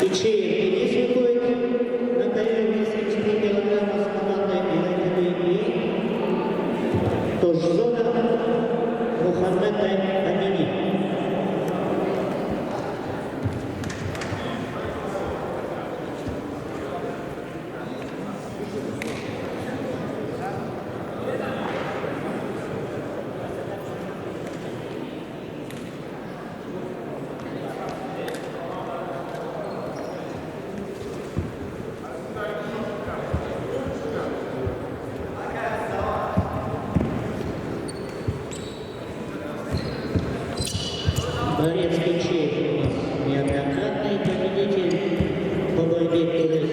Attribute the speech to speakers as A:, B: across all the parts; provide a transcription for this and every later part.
A: Кичеев Денис выходит на ковер 74 килограмма с командой Билайкиной и Тожзона Мухаммед Амини. Борец Кичеев у нас неоднократный победитель по борьбе перед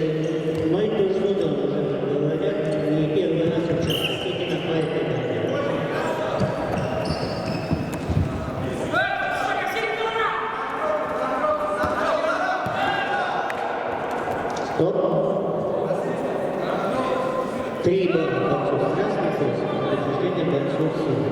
A: мной Тожзона, уже говорят, не первый раз участвует именно по этой борьбе. Стоп. 3 балла борцов с красной поясом, предупреждение борцов с синей.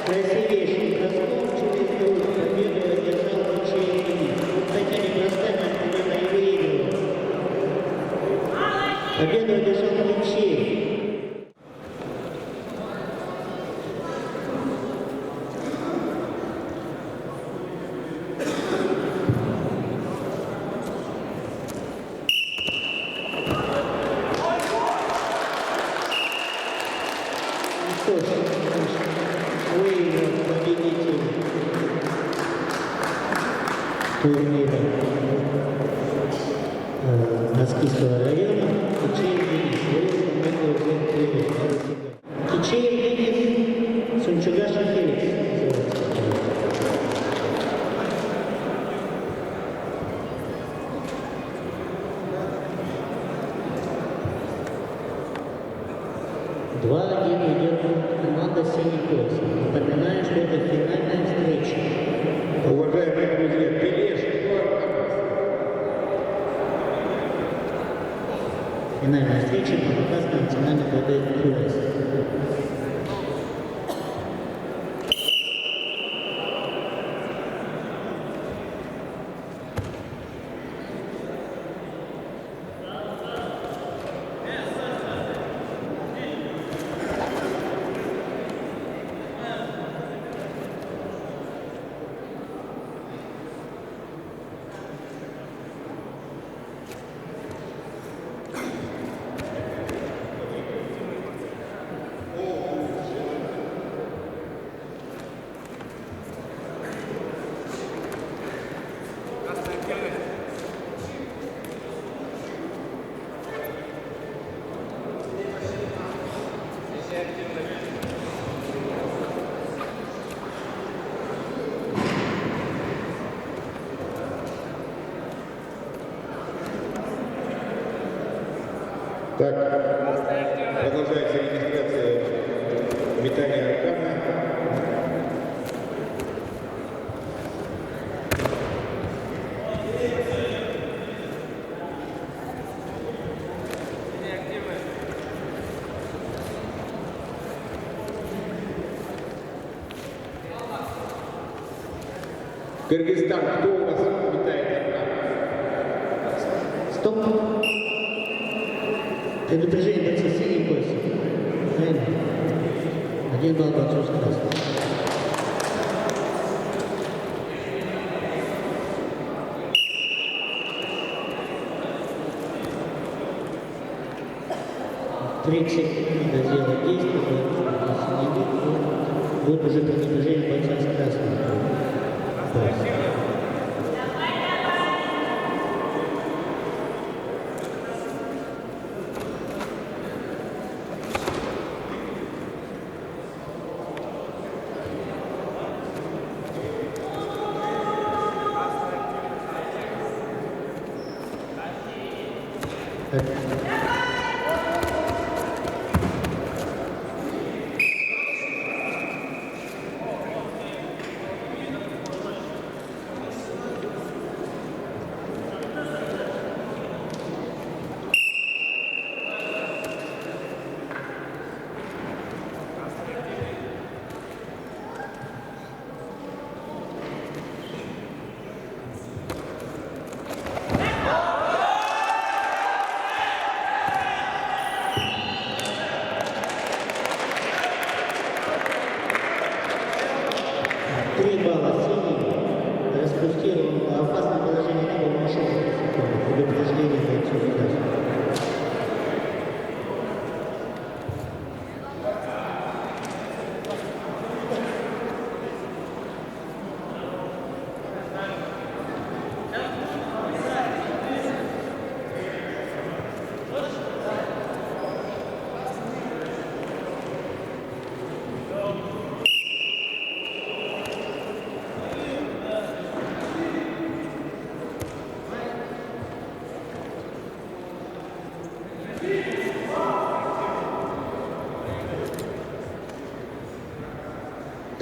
A: Красивейший броском через грудь победу одержал Кичеев Денис. Вот такими бросками он победу и выигрывал. Победу одержал Кичеев. Что ж, выиграл победитель турнира Москвийского района Кичеев Денис. Кичеев Денис, Сунчугашин Феликс. Два-один идет команда синий пояс. Напоминаю, что это финальная встреча.
B: Уважаемые друзья,
A: Финальная встреча по Кавказской национальной КД пояс.
B: Так, продолжается регистрация метания руками. Кыргызстан, кто у нас метает руками?
A: Стоп. Предупреждение борца с синим поясом. Правильно? 1 балл борцов с красным. Надо сделать действие, если не будет уже предупреждение борца с красным поясом.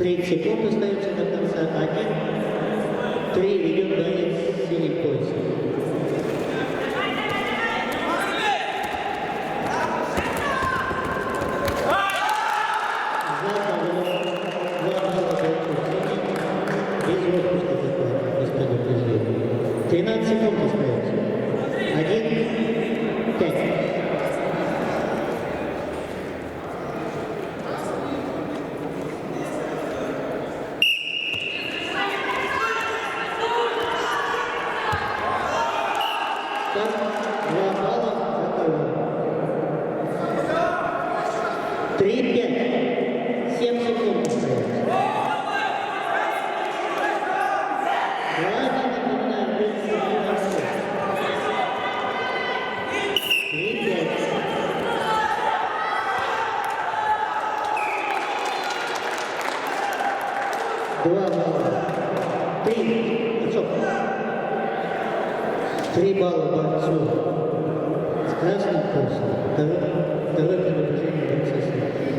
A: 30 секунд остается до конца. 1-3 ведет боец с синим поясом. Без отпуска такой, без предупреждения. 13 секунд остается. 1-5. Так, 2 балла за кого? 3-5. 7 секунд остается. 2-1, напоминаю, будет 3-5. 2 балла. 3. Отцов. 3 балла борцу с красным поясом. Второе предупреждение борца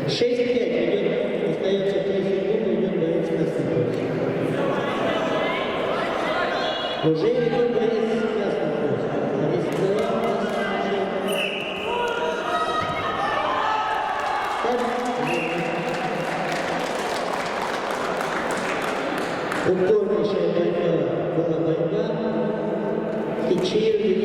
A: с 6-5 идет, остается 3 секунды, идет боец с красным поясом. Уже идет боец с красным поясом. Ресторан у нас упорнейшая борьба была борьба. В течение